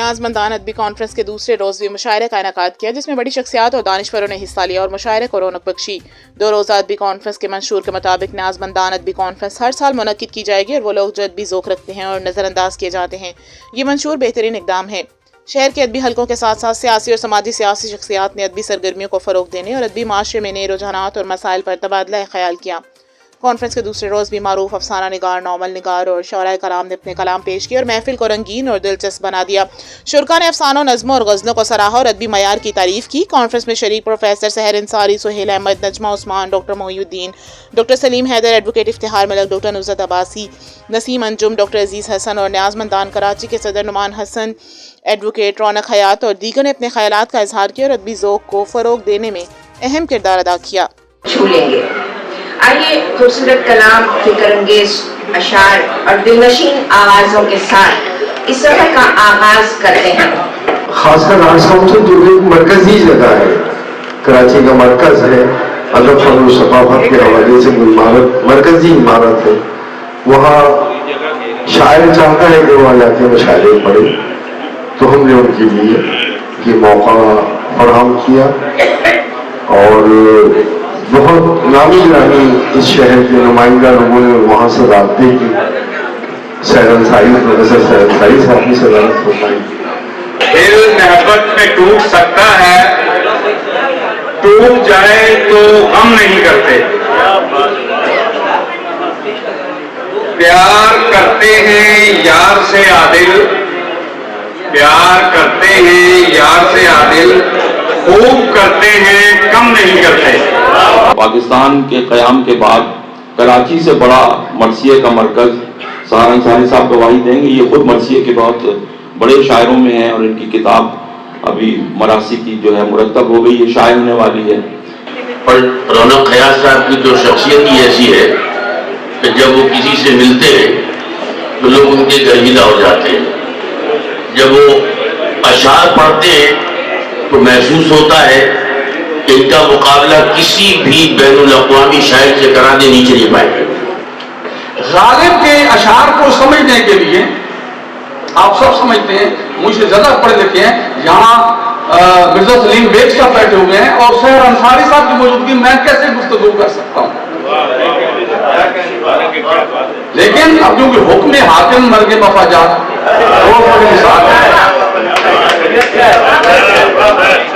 نیازمندان ادبی کانفرنس کے دوسرے روز بھی مشاعرے کا انعقاد کیا، جس میں بڑی شخصیات اور دانشوروں نے حصہ لیا اور مشاعرے کو رونق بخشی۔ 2 روزہ ادبی کانفرنس کے منشور کے مطابق نیازمندان ادبی کانفرنس ہر سال منعقد کی جائے گی اور وہ لوگ جو ادبی ذوق رکھتے ہیں اور نظر انداز کیے جاتے ہیں، یہ منشور بہترین اقدام ہے۔ شہر کے ادبی حلقوں کے ساتھ ساتھ سیاسی اور سیاسی شخصیات نے ادبی سرگرمیوں کو فروغ دینے اور ادبی معاشرے میں نئے رجحانات اور مسائل پر تبادلہ خیال کیا۔ کانفرنس کے دوسرے روز بھی معروف افسانہ نگار، ناول نگار اور شعراء کرام نے اپنے کلام پیش کیے اور محفل کو رنگین اور دلچسپ بنا دیا۔ شرکاء نے افسانوں، نظموں اور غزلوں کو سراہا اور ادبی معیار کی تعریف کی۔ کانفرنس میں شریک پروفیسر سحر انصاری، سہیل احمد، نجمہ عثمان، ڈاکٹر محی الدین، ڈاکٹر سلیم حیدر، ایڈوکیٹ افتخار ملک، ڈاکٹر نصرت عباسی، نسیم انجم، ڈاکٹر عزیز حسن اور نیازمندان کراچی کے صدر نعمان حسن، ایڈوکیٹ رونق حیات اور دیگر نے اپنے خیالات کا اظہار کیا اور ادبی ذوق کو فروغ دینے میں اہم کردار ادا کیا۔ آئیے خوبصورت کلام، فکر انگیز اشعار اور دلنشین آوازوں کے ساتھ اس سفر کا آغاز کرتے ہیں۔ خاص کر راج ہاؤس جو ایک مرکزی جگہ ہے، کراچی کا مرکز ہے، ادب فن و ثقافت کے حوالے سے مرکزی عمارت ہے، وہاں شاعر چاہتا ہے کہ وہاں جا کے مشاعرے پڑھے، تو ہم نے ان کے لیے یہ موقع فراہم کیا اور بہت نامی گرامی اس شہر کے نمائندہ لوگوں نے وہاں صدارتیں کی۔ سحر انصاری، پروفیسر سحر انصاری صاحب کی صدارت فرمائی۔ دل محبت میں ٹوٹ سکتا ہے، ٹوٹ جائے تو غم نہیں کرتے، پیار کرتے ہیں یار سے عادل، پیار کرتے ہیں یار سے عادل، خوب کرتے ہیں کم نہیں کرتے۔ پاکستان کے قیام کے بعد کراچی سے بڑا مرثیے کا مرکز سحر انصاری صاحب گواہی دیں گے، یہ خود مرثیے کے بہت بڑے شاعروں میں ہیں اور ان کی کتاب ابھی مراثی کی جو ہے مرتب ہو گئی، یہ شائع ہونے والی ہے۔ اور رونق حیات صاحب کی جو شخصیت ہی ایسی ہے کہ جب وہ کسی سے ملتے ہیں تو لوگ ان کے گرمیدہ ہو جاتے ہیں، جب وہ اشعار پڑھتے ہیں تو محسوس ہوتا ہے کہ ان کا مقابلہ کسی بھی بین الاقوامی شاعر سے کرانے نہیں چلی پائے۔ غالب کے اشعار کو سمجھنے کے لیے آپ سب سمجھتے ہیں، مجھ سے زیادہ پڑھے لکھے ہیں، یہاں مرزا سلیم بیگ صاحب بیٹھے ہوئے ہیں اور سحر انصاری صاحب کی موجودگی میں کیسے گفتگو کر سکتا ہوں؟ لیکن اب کیونکہ حکم حاکم مرگ مفاجات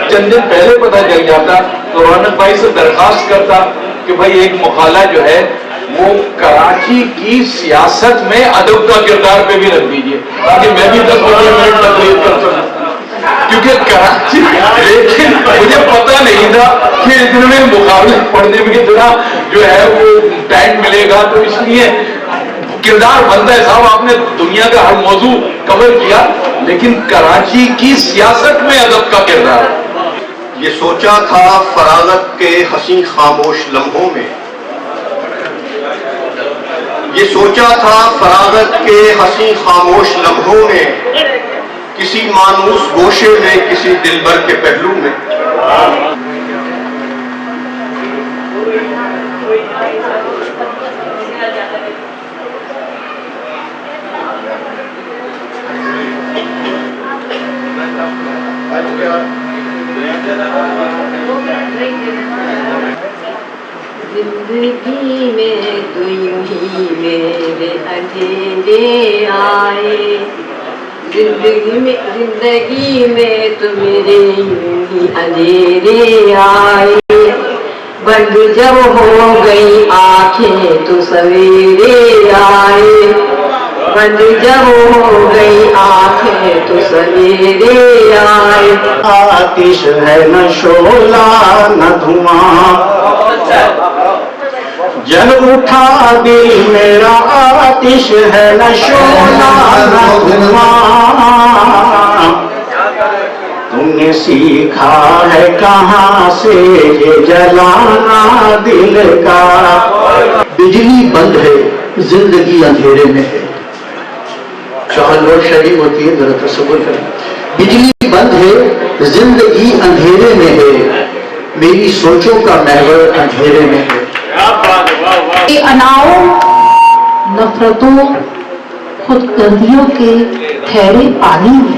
چند دن پہلے پتہ چل جاتا تو رونق بھائی سے درخواست کرتا کہ بھائی ایک مقالہ جو ہے وہ کراچی کی سیاست میں ادب کا کردار پہ بھی رکھ دیجیے تاکہ میں بھی 10-15 منٹ تقریر کر سکوں، کیونکہ کراچی، لیکن مجھے پتہ نہیں تھا کہ اتنے مقابلے پڑھنے میں اتنا جو ہے وہ ٹائم ملے گا، تو اس لیے کردار بنتا ہے صاحب، آپ نے دنیا کا ہر موضوع کور کیا لیکن کراچی کی سیاست میں ادب کا کردار۔ یہ سوچا تھا فراغت کے حسین خاموش لمحوں میں، یہ سوچا تھا فراغت کے حسین خاموش لمحوں میں، کسی مانوس گوشے میں، کسی دلبر کے پہلو میں۔ زندگی میں تو یوں ہی میرے اندھیرے آئے، زندگی میں تو میرے یوں ہی اندھیرے آئے، بند جب ہو گئی آنکھیں تو سویرے آئے، بند جب ہو گئی آنکھیں تو سویرے آئے۔ آتش ہے نہ شعلہ نہ دھواں، جل اٹھا دل میرا، آتش ہے نہ شعلہ نہ دھواں، تم نے سیکھا ہے کہاں سے یہ جلانا دل کا۔ بجلی بند ہے زندگی اندھیرے میں ہے، شاہ لوڈ شیڈنگ ہوتی ہے، ذرا تصور کریں، بجلی بند ہے زندگی اندھیرے میں ہے، میری سوچوں کا محور اندھیرے میں ہے۔ اناؤں، نفرتوں، خود گردیوں کے ٹھہرے پانی میں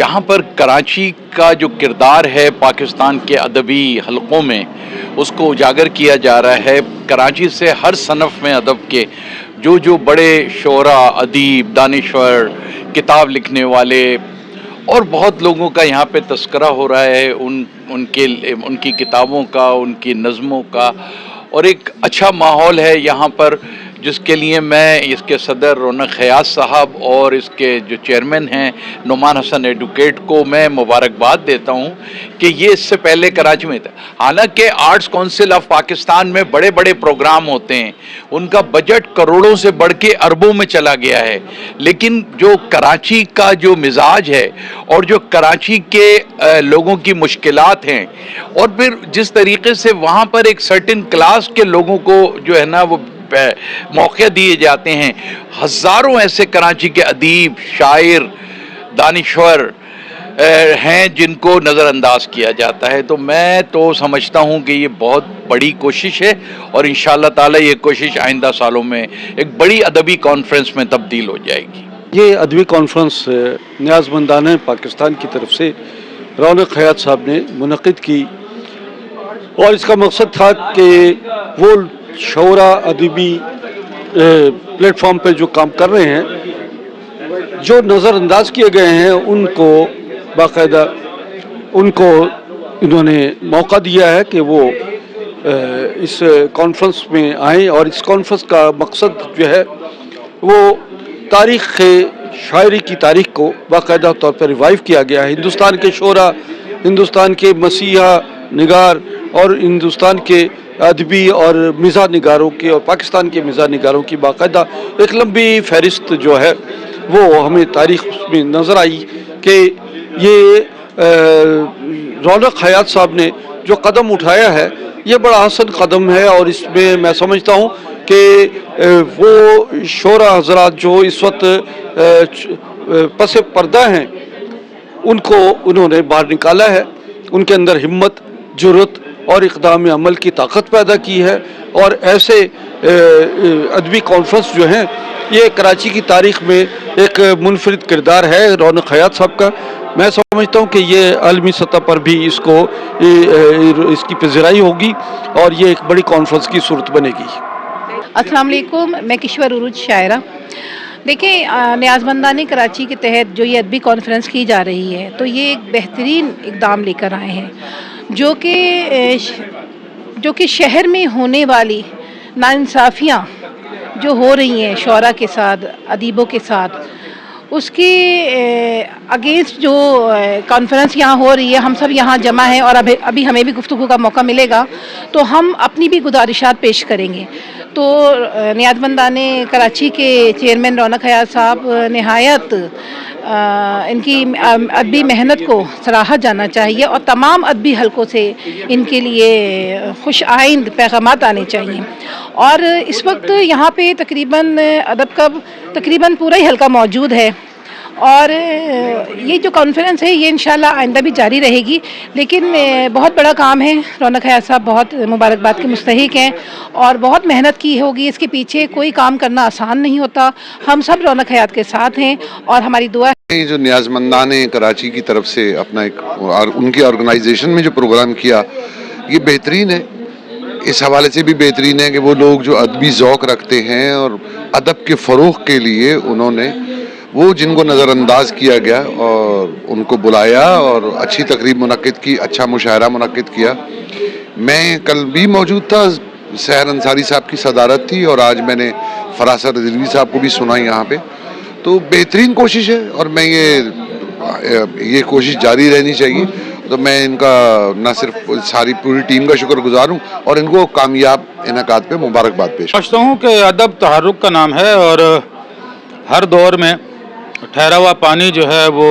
جہاں پر کراچی کا جو کردار ہے پاکستان کے ادبی حلقوں میں اس کو اجاگر کیا جا رہا ہے. کراچی سے ہر صنف میں ادب کے جو بڑے شعراء، ادیب، دانشور، کتاب لکھنے والے اور بہت لوگوں کا یہاں پہ تذکرہ ہو رہا ہے، ان کی کتابوں کا، ان کی نظموں کا، اور ایک اچھا ماحول ہے یہاں پر، جس کے لیے میں اس کے صدر رونق خیاط صاحب اور اس کے جو چیئرمین ہیں نعمان حسن ایڈوکیٹ کو میں مبارکباد دیتا ہوں کہ یہ اس سے پہلے کراچی میں تھا. حالانکہ آرٹس کونسل آف پاکستان میں بڑے بڑے پروگرام ہوتے ہیں، ان کا بجٹ کروڑوں سے بڑھ کے اربوں میں چلا گیا ہے، لیکن جو کراچی کا جو مزاج ہے اور جو کراچی کے لوگوں کی مشکلات ہیں، اور پھر جس طریقے سے وہاں پر ایک سرٹن کلاس کے لوگوں کو جو ہے نا وہ موقع دیے جاتے ہیں، ہزاروں ایسے کراچی کے ادیب، شاعر، دانشور ہیں جن کو نظر انداز کیا جاتا ہے. تو میں تو سمجھتا ہوں کہ یہ بہت بڑی کوشش ہے، اور انشاءاللہ تعالی یہ کوشش آئندہ سالوں میں ایک بڑی ادبی کانفرنس میں تبدیل ہو جائے گی. یہ ادبی کانفرنس نیاز مندان پاکستان کی طرف سے رونق خیاط صاحب نے منعقد کی، اور اس کا مقصد تھا کہ وہ شعراء ادبی پلیٹ فارم پہ جو کام کر رہے ہیں، جو نظر انداز کیے گئے ہیں، ان کو باقاعدہ انہوں نے موقع دیا ہے کہ وہ اس کانفرنس میں آئیں. اور اس کانفرنس کا مقصد جو ہے وہ تاریخ شاعری کی تاریخ کو باقاعدہ طور پر ریوائیو کیا گیا ہے. ہندوستان کے شعراء، ہندوستان کے مسیحا نگار اور ہندوستان کے ادبی اور مزاح نگاروں کے اور پاکستان کے مزاح نگاروں کی باقاعدہ ایک لمبی فہرست جو ہے وہ ہمیں تاریخ میں نظر آئی کہ یہ رونق خیاط صاحب نے جو قدم اٹھایا ہے یہ بڑا حسن قدم ہے. اور اس میں میں سمجھتا ہوں کہ وہ شعراء حضرات جو اس وقت پس پردہ ہیں ان کو انہوں نے باہر نکالا ہے، ان کے اندر ہمت، جرأت اور اقدام عمل کی طاقت پیدا کی ہے. اور ایسے ادبی کانفرنس جو ہیں یہ کراچی کی تاریخ میں ایک منفرد کردار ہے رونق خیاط صاحب کا. میں سمجھتا ہوں کہ یہ عالمی سطح پر بھی اس کی پذیرائی ہوگی اور یہ ایک بڑی کانفرنس کی صورت بنے گی. السلام علیکم، میں کشور عروج شاعرہ. دیکھیں، نیاز مندان کراچی کے تحت جو یہ ادبی کانفرنس کی جا رہی ہے تو یہ ایک بہترین اقدام لے کر آئے ہیں جو کہ شہر میں ہونے والی ناانصافیاں جو ہو رہی ہیں شعراء کے ساتھ، ادیبوں کے ساتھ، اس کے اگینسٹ جو کانفرنس یہاں ہو رہی ہے. ہم سب یہاں جمع ہیں اور ابھی ہمیں بھی گفتگو کا موقع ملے گا تو ہم اپنی بھی گزارشات پیش کریں گے. تو نیاز مندان کراچی کے چیئرمین رونق خیاط صاحب نہایت ان کی ادبی محنت کو سراہا جانا چاہیے اور تمام ادبی حلقوں سے ان کے لیے خوش آئند پیغامات آنے چاہیے. اور اس وقت یہاں پہ تقریباً ادب کا تقریباً پورا ہی حلقہ موجود ہے، اور یہ جو کانفرنس ہے یہ انشاءاللہ آئندہ بھی جاری رہے گی. لیکن بہت بڑا کام ہے، رونق خیاط صاحب بہت مبارکباد کے مستحق ہیں اور بہت محنت کی ہوگی. اس کے پیچھے کوئی کام کرنا آسان نہیں ہوتا. ہم سب رونق خیاط کے ساتھ ہیں اور ہماری دعا ہے. جو نیاز مندان کراچی کی طرف سے اپنا ایک ان کی آرگنائزیشن میں جو پروگرام کیا یہ بہترین ہے. اس حوالے سے بھی بہترین ہے کہ وہ لوگ جو ادبی ذوق رکھتے ہیں اور ادب کے فروغ کے لیے انہوں نے وہ جن کو نظر انداز کیا گیا اور ان کو بلایا اور اچھی تقریب منعقد کی، اچھا مشاعرہ منعقد کیا. میں کل بھی موجود تھا، سحر انصاری صاحب کی صدارت تھی، اور آج میں نے فراست رضوی صاحب کو بھی سنا یہاں پہ. تو بہترین کوشش ہے اور میں یہ کوشش جاری رہنی چاہیے. تو میں ان کا نہ صرف ساری پوری ٹیم کا شکر گزار ہوں اور ان کو کامیاب انعقاد پہ مبارکباد پیش سمجھتا ہوں کہ ادب تحرک کا نام ہے اور ہر دور میں ٹھہرا ہوا پانی جو ہے وہ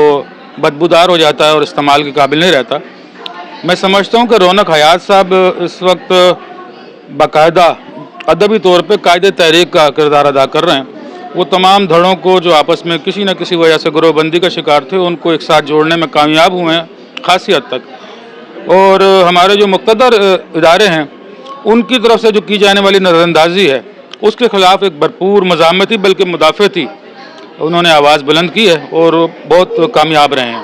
بدبودار ہو جاتا ہے اور استعمال کے قابل نہیں رہتا. میں سمجھتا ہوں کہ رونق خیاط صاحب اس وقت باقاعدہ ادبی طور پہ قائد تحریک کا کردار ادا کر رہے ہیں. وہ تمام دھڑوں کو جو آپس میں کسی نہ کسی وجہ سے گروہ بندی کا شکار تھے ان کو ایک ساتھ جوڑنے میں کامیاب ہوئے ہیں خاصی حد تک. اور ہمارے جو مقتدر ادارے ہیں ان کی طرف سے جو کی جانے والی نظر اندازی ہے اس کے خلاف ایک بھرپور مزاحمتی بلکہ مدافعتی انہوں نے آواز بلند کی ہے اور بہت کامیاب رہے ہیں.